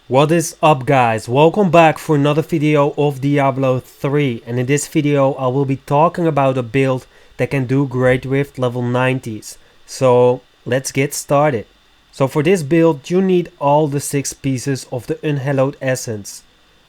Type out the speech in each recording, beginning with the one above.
What is up guys, welcome back for another video of Diablo 3, and in this video I will be talking about a build that can do great with level 90s. So let's get started. So for this build you need all the 6 pieces of the Unhallowed essence.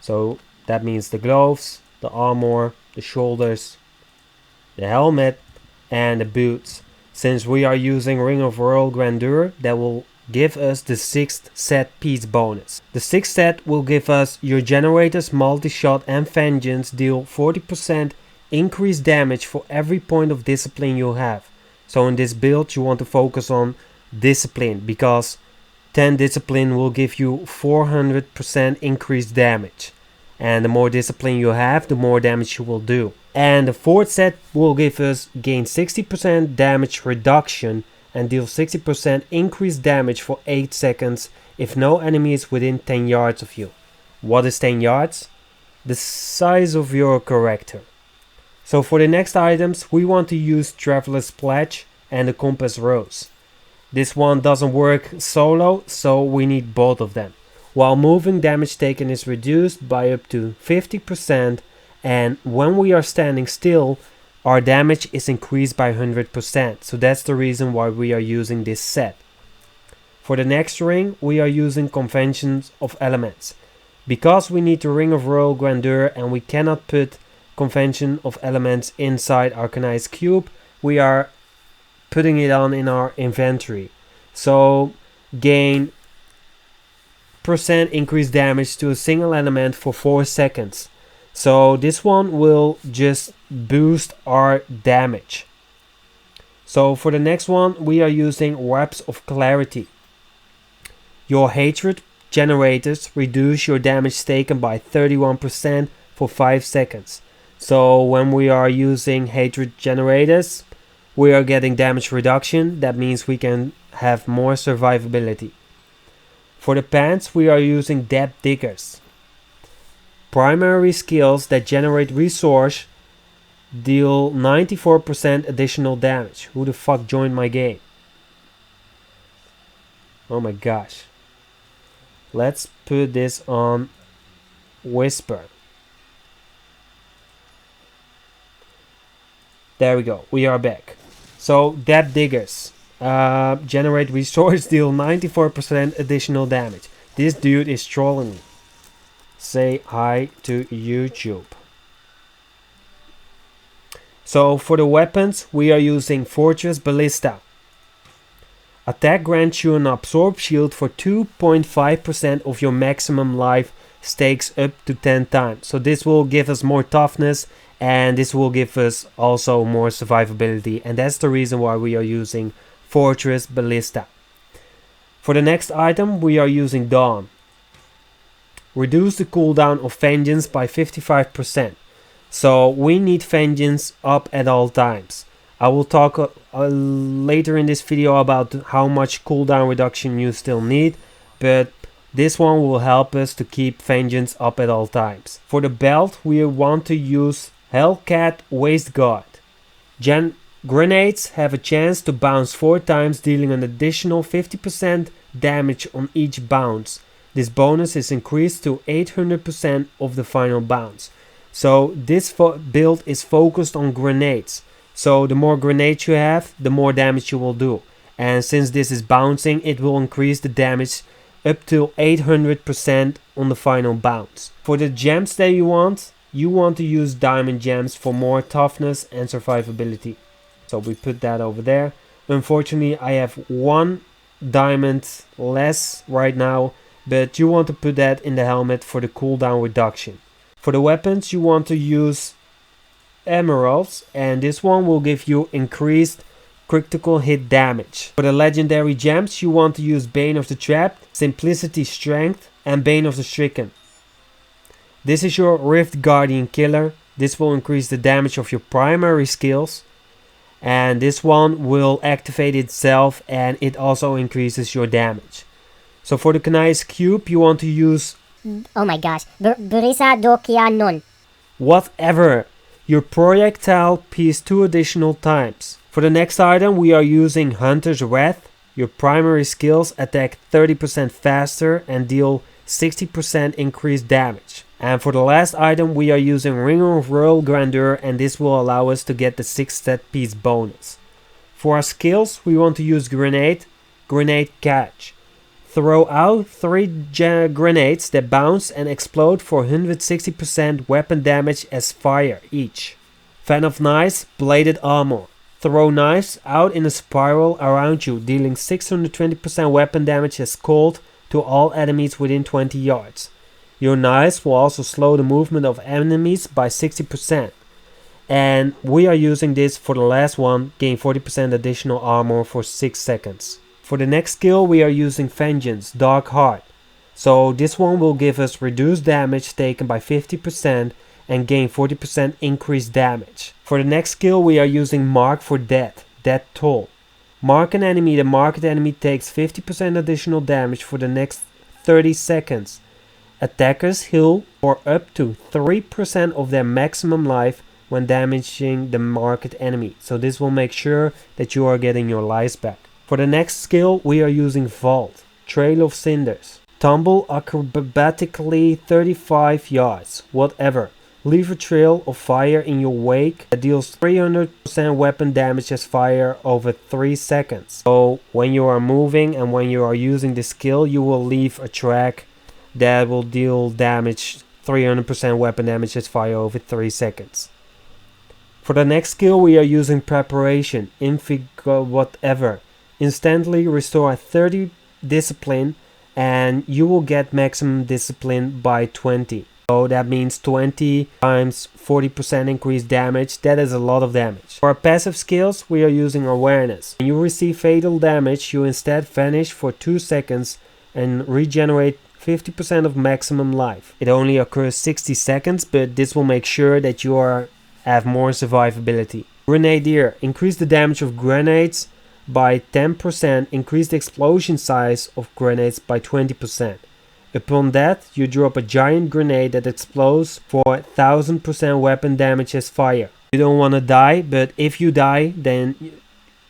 So that means the gloves, the armor, the shoulders, the helmet and the boots. Since we are using Ring of Royal Grandeur, that will give us the 6th set piece bonus. The 6th set will give us your generators, multi-shot and vengeance deal 40% increased damage for every point of discipline you have. So in this build you want to focus on discipline, because 10 discipline will give you 400% increased damage. And the more discipline you have, the more damage you will do. And the 4th set will give us gain 60% damage reduction and deal 60% increased damage for 8 seconds if no enemy is within 10 yards of you. What is 10 yards? The size of your character. So for the next items we want to use Traveler's Pledge and the Compass Rose. This one doesn't work solo, so we need both of them. While moving, damage taken is reduced by up to 50%, and when we are standing still, our damage is increased by 100%, so that's the reason why we are using this set. For the next ring, we are using Conventions of Elements. Because we need the Ring of Royal Grandeur and we cannot put Convention of Elements inside Arcanized Cube, we are putting it on in our inventory. So gain % increased damage to a single element for 4 seconds. So this one will just boost our damage. So for the next one we are using Webs of Clarity. Your hatred generators reduce your damage taken by 31% for 5 seconds. So when we are using hatred generators, we are getting damage reduction. That means we can have more survivability. For the pants we are using Depth Diggers. Primary skills that generate resource deal 94% additional damage. Who the fuck joined my game? Oh my gosh. Let's put this on Whisper. There we go, we are back. So Depth Diggers generate resource, deal 94% additional damage. This dude is trolling me. Say hi to YouTube. So for the weapons we are using Fortress Ballista. Attack grants you an absorb shield for 2.5% of your maximum life stakes up to 10 times. So this will give us more toughness, and this will give us also more survivability, and that's the reason why we are using Fortress Ballista. For the next item we are using Dawn. Reduce the cooldown of Vengeance by 55%. So we need Vengeance up at all times. I will talk later in this video about how much cooldown reduction you still need, but this one will help us to keep Vengeance up at all times. For the belt we want to use Hellcat Waist Guard. Grenades have a chance to bounce 4 times, dealing an additional 50% damage on each bounce. This bonus is increased to 800% of the final bounce. So this build is focused on grenades. So the more grenades you have, the more damage you will do. And since this is bouncing, it will increase the damage up to 800% on the final bounce. For the gems that you want to use diamond gems for more toughness and survivability. So we put that over there. Unfortunately I have 1 diamond less right now, but you want to put that in the helmet for the cooldown reduction. For the weapons you want to use emeralds, and this one will give you increased critical hit damage. For the legendary gems you want to use Bane of the Trapped, Simplicity Strength and Bane of the Stricken. This is your Rift Guardian Killer. This will increase the damage of your primary skills, and this one will activate itself and it also increases your damage. So for the Arcanized Cube you want to use... Oh my gosh, Brisa Dokia Non. Whatever. Your projectile piece 2 additional times. For the next item we are using Hunter's Wrath. Your primary skills attack 30% faster and deal 60% increased damage. And for the last item, we are using Ring of Royal Grandeur, and this will allow us to get the 6 set piece bonus. For our skills, we want to use Grenade, Grenade Catch. Throw out 3 grenades that bounce and explode for 160% weapon damage as fire each. Fan of Knives, Bladed Armor. Throw knives out in a spiral around you, dealing 620% weapon damage as cold to all enemies within 20 yards. Your knives will also slow the movement of enemies by 60%. And we are using this for the last one, gain 40% additional armor for 6 seconds. For the next skill, we are using Vengeance, Dark Heart. So this one will give us reduced damage taken by 50% and gain 40% increased damage. For the next skill, we are using Mark for Death, Death Toll. Mark an enemy, the marked enemy takes 50% additional damage for the next 30 seconds. Attackers heal for up to 3% of their maximum life when damaging the marked enemy. So this will make sure that you are getting your lives back. For the next skill, we are using Vault, Trail of Cinders. Tumble acrobatically 35 yards, whatever. Leave a trail of fire in your wake that deals 300% weapon damage as fire over 3 seconds. So when you are moving and when you are using the skill, you will leave a track that will deal damage 300% weapon damage as fire over 3 seconds. For the next skill, we are using Preparation, whatever. Instantly restore 30 discipline and you will get maximum discipline by 20. So that means 20 times 40% increased damage. That is a lot of damage. For our passive skills, we are using Awareness. When you receive fatal damage, you instead vanish for 2 seconds and regenerate 50% of maximum life. It only occurs 60 seconds, but this will make sure that you have more survivability. Grenadier, increase the damage of grenades by 10%, increase the explosion size of grenades by 20%. Upon that, you drop a giant grenade that explodes for 1000% weapon damage as fire. You don't want to die, but if you die, then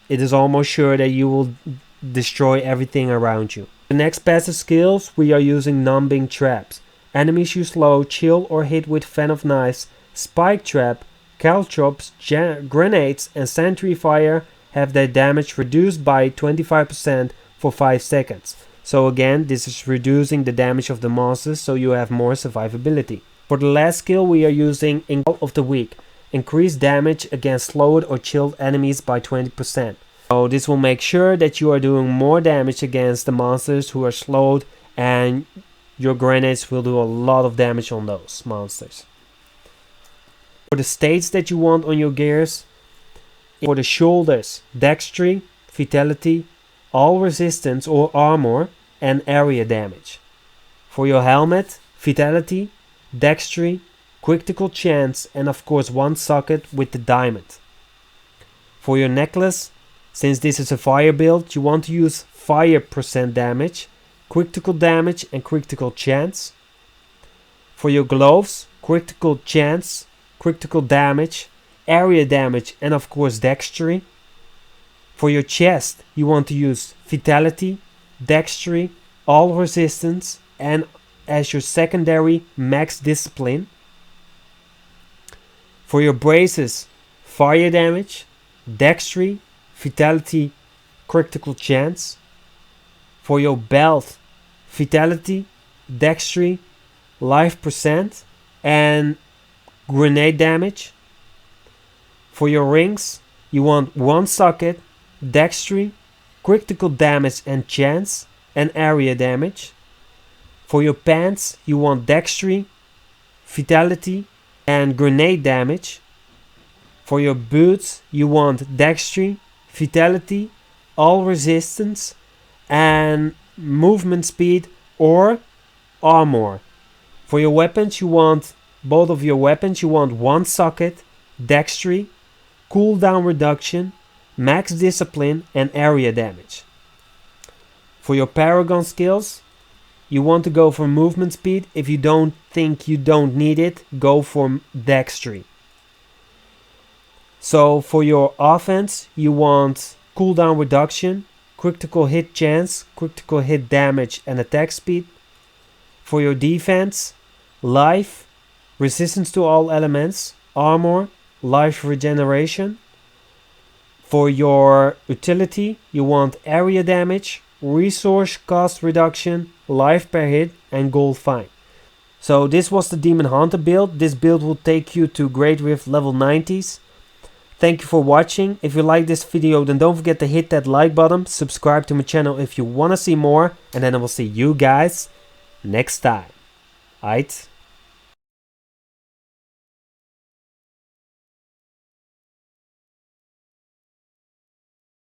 it is almost sure that you will destroy everything around you. The next passive skills, we are using Numbing Traps. Enemies you slow, chill or hit with Fan of Knives, Spike Trap, Caltrops, grenades and Sentry Fire have their damage reduced by 25% for 5 seconds. So again, this is reducing the damage of the monsters so you have more survivability. For the last skill, we are using Call of the Weak. Increase damage against slowed or chilled enemies by 20%. So this will make sure that you are doing more damage against the monsters who are slowed, and your grenades will do a lot of damage on those monsters. For the states that you want on your gears, for the shoulders, Dexterity, Vitality, all resistance or armor, and area damage. For your helmet, Vitality, Dexterity, Critical Chance, and of course one socket with the diamond. For your necklace, since this is a fire build, you want to use fire percent damage, critical damage and critical chance. For your gloves, critical chance, critical damage, area damage, and of course Dexterity. For your chest, you want to use Vitality, Dexterity, all resistance, and as your secondary, max discipline. For your braces, fire damage, Dexterity, Vitality, critical chance. For your belt, Vitality, Dexterity, life percent, and grenade damage. For your rings, you want one socket, Dexterity, critical damage and chance, and area damage. For your pants, you want Dexterity, Vitality, and grenade damage. For your boots, you want Dexterity, Vitality, all resistance, and movement speed or armor. For your weapons, you want both of your weapons, you want one socket, Dexterity, cooldown reduction, max discipline, and area damage. For your paragon skills, you want to go for movement speed. If you don't think you don't need it, go for Dexterity. So for your offense, you want cooldown reduction, critical hit chance, critical hit damage and attack speed. For your defense, life, resistance to all elements, armor, life regeneration. For your utility, you want area damage, resource cost reduction, life per hit, and gold fine. So this was the Demon Hunter build. This build will take you to Great Rift level 90s. Thank you for watching. If you like this video, then don't forget to hit that like button, subscribe to my channel if you want to see more, and then I will see you guys next time. Aight?